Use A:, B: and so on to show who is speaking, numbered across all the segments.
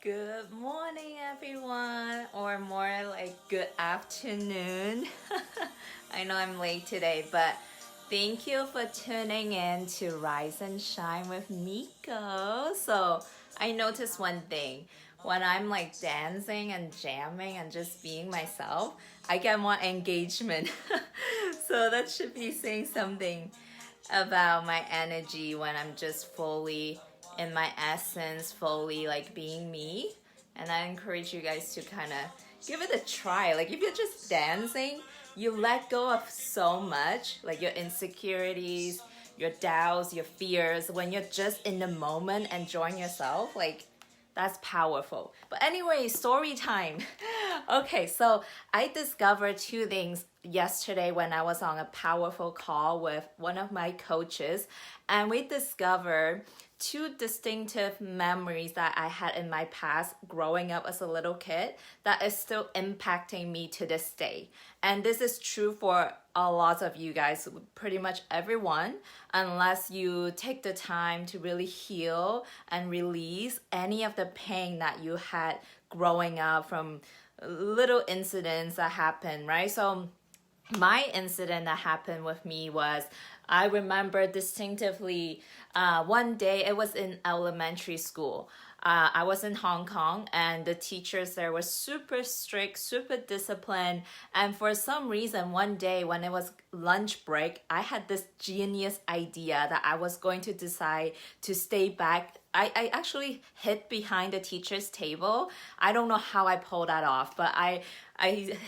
A: Good morning, everyone, or more like good afternoon. I know I'm late today, but thank you for tuning in to Rise and Shine with Miko. So, I noticed one thing when I'm like dancing and jamming and just being myself, I get more engagement. So, that should be saying something about my energy when I'm just fully in my essence, fully like being me. And I encourage you guys to kind of give it a try. Like if you're just dancing, you let go of so much, like your insecurities, your doubts, your fears. When you're just in the moment enjoying yourself, like that's powerful. But anyway, story time. Okay, so I discovered two things yesterday when I was on a powerful call with one of my coaches, and we discovered two distinctive memories that I had in my past growing up as a little kid that is still impacting me to this day. And this is true for a lot of you guys, pretty much everyone, unless you take the time to really heal and release any of the pain that you had growing up from little incidents that happened, right? So my incident that happened with me was I remember distinctively one day it was in elementary school. I was in Hong Kong and the teachers there were super strict, super disciplined. And for some reason, one day when it was lunch break, I had this genius idea that I was going to decide to stay back. I actually hid behind the teacher's table. I don't know how I pulled that off, but I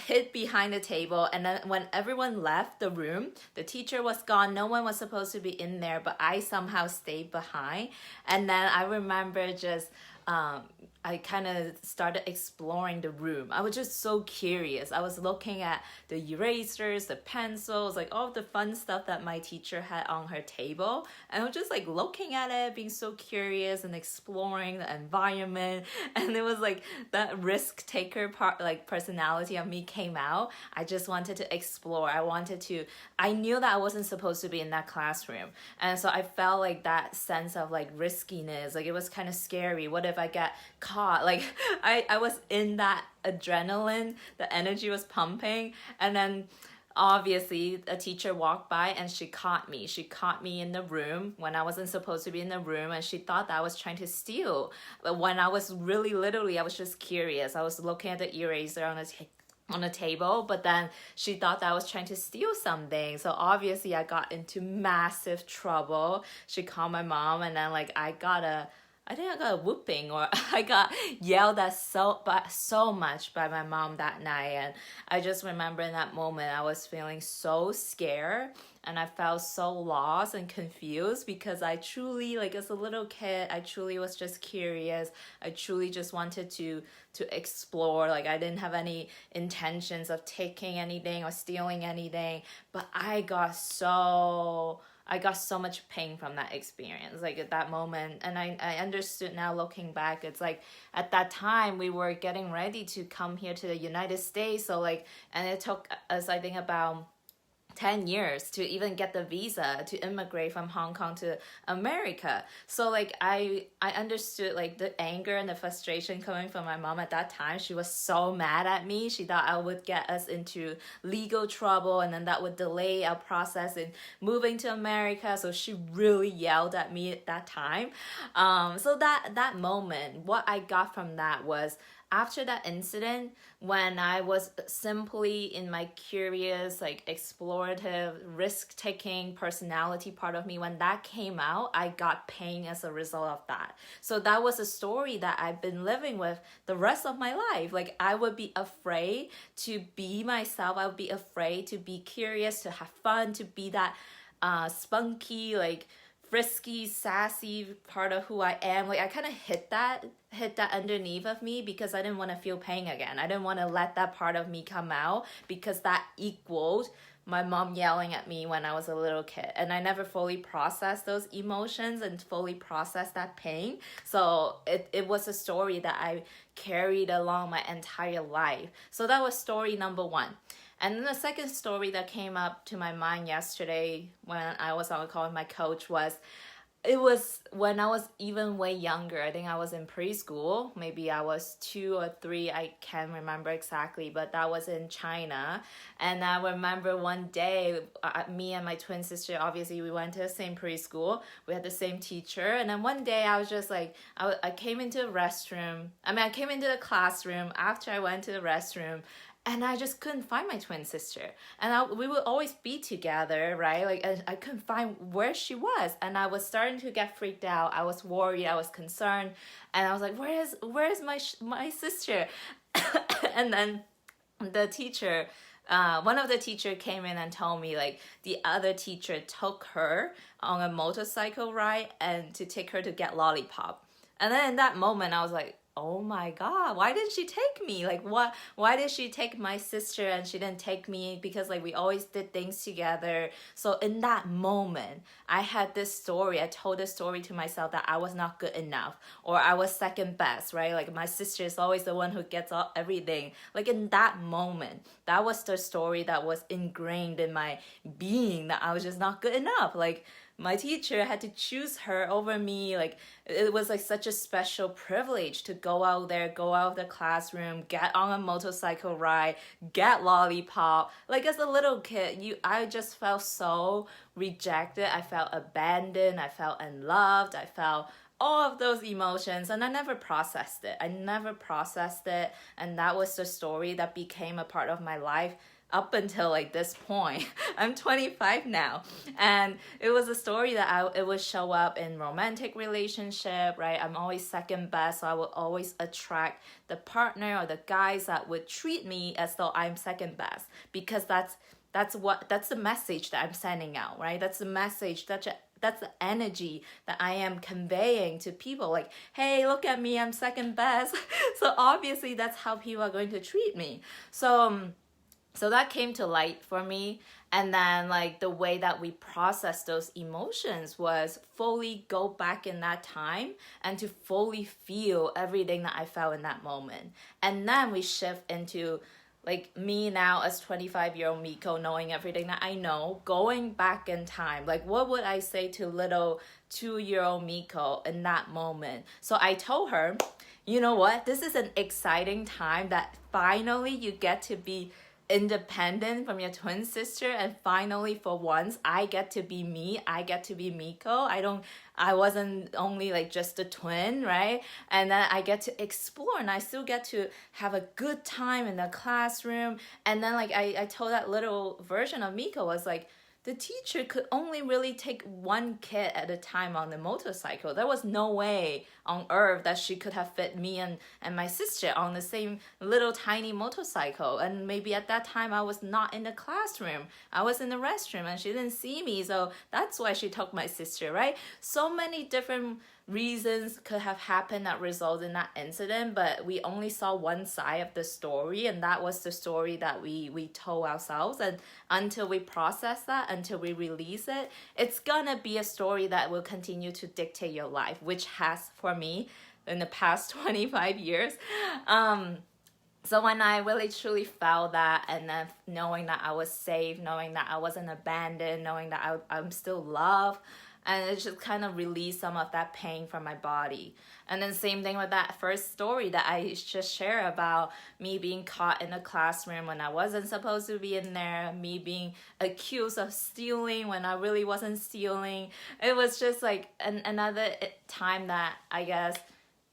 A: hid behind the table, and then when everyone left the room, the teacher was gone. No one was supposed to be in there, but I somehow stayed behind. And then I remember just I kind of started exploring the room. I was just so curious. I was looking at the erasers, the pencils, like all the fun stuff that my teacher had on her table. And I was just like looking at it, being so curious and exploring the environment. And it was like that risk taker part, like personality of me came out. I just wanted to explore. I knew that I wasn't supposed to be in that classroom. And so I felt like that sense of like riskiness, like it was kind of scary. What if I get caught? Like I was in that adrenaline, the energy was pumping, and then obviously a teacher walked by and she caught me. She caught me in the room when I wasn't supposed to be in the room, and she thought that I was trying to steal. But when I was really literally, I was just curious. I was looking at the eraser on the table, but then she thought that I was trying to steal something. So obviously I got into massive trouble. She called my mom, and then like I think I got a whooping, or I got yelled at so much by my mom that night. And I just remember in that moment I was feeling so scared, and I felt so lost and confused because I truly, like as a little kid, I truly was just curious. I truly just wanted to explore. Like I didn't have any intentions of taking anything or stealing anything, but I got so much pain from that experience, like at that moment. And I understood now looking back, it's like at that time we were getting ready to come here to the United States. So like, and it took us, I think about 10 years to even get the visa to immigrate from Hong Kong to America. So like I understood like the anger and the frustration coming from my mom at that time. She was so mad at me. She thought I would get us into legal trouble, and then that would delay our process in moving to America. So she really yelled at me at that time. So that moment, what I got from that was after that incident, when I was simply in my curious, like explorative, risk-taking personality part of me, when that came out, I got pain as a result of that. So that was a story that I've been living with the rest of my life. Like I would be afraid to be myself. I would be afraid to be curious, to have fun, to be that spunky, like frisky, sassy part of who I am. Like I kind of hit that underneath of me because I didn't want to feel pain again. I didn't want to let that part of me come out because that equaled my mom yelling at me when I was a little kid. And I never fully processed those emotions and fully processed that pain. So it was a story that I carried along my entire life. So that was story number one. And then the second story that came up to my mind yesterday when I was on a call with my coach was it was when I was even way younger. I think I was in preschool. Maybe I was 2 or 3. I can't remember exactly, but that was in China. And I remember one day, me and my twin sister, obviously, we went to the same preschool. We had the same teacher. And then one day I was just like, I came into the restroom. I came into the classroom after I went to the restroom. And I just couldn't find my twin sister. And we would always be together, right? Like, I couldn't find where she was. And I was starting to get freaked out. I was worried. I was concerned. And I was like, where's my sister? And then the teacher, one of the teacher came in and told me, like, the other teacher took her on a motorcycle ride and to take her to get lollipop. And then in that moment, I was like, oh my God, why didn't she take me? Like, why did she take my sister and she didn't take me? Because like we always did things together. So in that moment, I had this story. I told this story to myself that I was not good enough or I was second best, right? Like my sister is always the one who gets everything. Like in that moment, that was the story that was ingrained in my being, that I was just not good enough. Like, my teacher had to choose her over me. Like, it was like such a special privilege to go out there, go out of the classroom, get on a motorcycle ride, get lollipop. Like, as a little kid, I just felt so rejected. I felt abandoned. I felt unloved. I felt all of those emotions, and I never processed it. And that was the story that became a part of my life up until like this point. I'm 25 now, and it was a story that it would show up in romantic relationship, right? I'm always second best, so I would always attract the partner or the guys that would treat me as though I'm second best, because that's the message that I'm sending out, right? That's the message, that's the energy that I am conveying to people. Like, hey, look at me, I'm second best. So obviously that's how people are going to treat me. So that came to light for me. And then like the way that we process those emotions was fully go back in that time and to fully feel everything that I felt in that moment. And then we shift into like me now as 25-year-old Miko, knowing everything that I know, going back in time. Like, what would I say to little 2-year-old Miko in that moment? So I told her, you know what? This is an exciting time that finally you get to be independent from your twin sister, and finally for once I get to be me. I get to be Miko. I wasn't only like just a twin, right? And then I get to explore, and I still get to have a good time in the classroom. And then like I told that little version of Miko was like, the teacher could only really take one kid at a time on the motorcycle. There was no way on earth that she could have fit me and my sister on the same little tiny motorcycle. And maybe at that time I was not in the classroom. I was in the restroom and she didn't see me. So that's why she took my sister, right? So many different reasons could have happened that resulted in that incident, but we only saw one side of the story, and that was the story that we told ourselves. And until we process that, until we release it, it's gonna be a story that will continue to dictate your life, which has for me in the past 25 years. So when I really truly felt that, and then knowing that I was safe, knowing that I wasn't abandoned, knowing that I'm still loved, and it just kind of released some of that pain from my body. And then same thing with that first story that I just shared about me being caught in a classroom when I wasn't supposed to be in there, me being accused of stealing when I really wasn't stealing. It was just like another time that I guess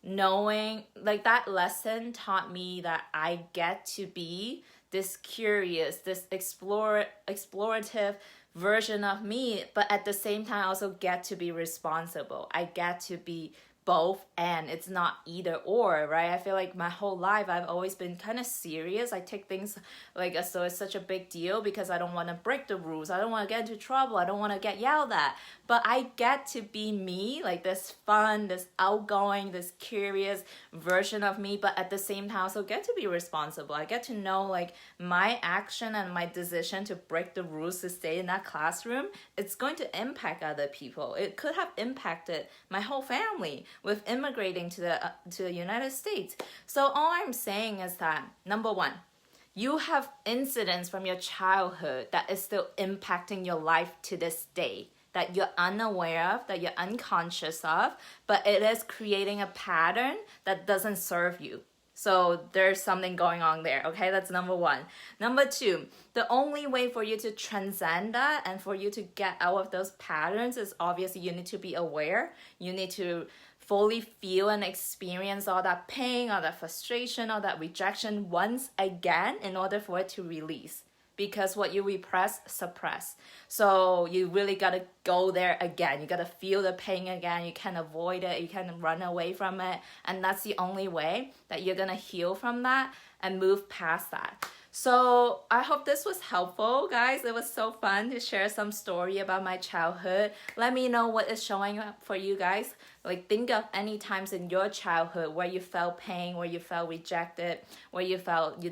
A: knowing, like that lesson taught me that I get to be this curious, this explorative version of me, but at the same time I also get to be responsible. I get to be both, and it's not either or, right? I feel like my whole life I've always been kind of serious. I take things like as though it's such a big deal because I don't want to break the rules. I don't want to get into trouble. I don't want to get yelled at. But I get to be me, like this fun, this outgoing, this curious version of me, but at the same time I also get to be responsible. I get to know like my action and my decision to break the rules to stay in that classroom, it's going to impact other people. It could have impacted my whole family with immigrating to the United States. So all I'm saying is that, number one, you have incidents from your childhood that is still impacting your life to this day. that you're unaware of, that you're unconscious of, but it is creating a pattern that doesn't serve you. So there's something going on there, okay? That's number one. Number two, the only way for you to transcend that and for you to get out of those patterns is obviously you need to be aware. You need to fully feel and experience all that pain, all that frustration, all that rejection once again in order for it to release. Because what you repress, suppress. So you really got to go there again. You got to feel the pain again. You can't avoid it. You can't run away from it. And that's the only way that you're going to heal from that and move past that. So I hope this was helpful, guys. It was so fun to share some story about my childhood. Let me know what is showing up for you guys. Like, think of any times in your childhood where you felt pain, where you felt rejected, where you felt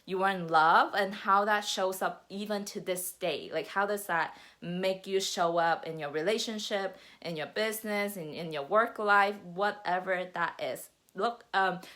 A: you weren't loved, and how that shows up even to this day. Like, how does that make you show up in your relationship, in your business, in your work life, whatever that is. Look,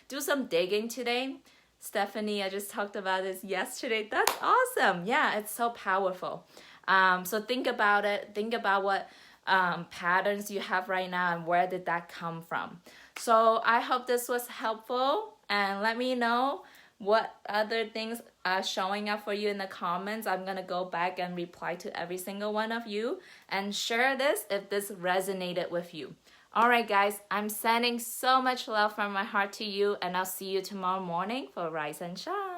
A: do some digging today. Stephanie, I just talked about this yesterday. That's awesome. Yeah, it's so powerful. So think about it. Think about what patterns you have right now and where did that come from. So I hope this was helpful, and let me know what other things are showing up for you in the comments. I'm going to go back and reply to every single one of you and share this if this resonated with you. All right, guys, I'm sending so much love from my heart to you, and I'll see you tomorrow morning for Rise and Shine.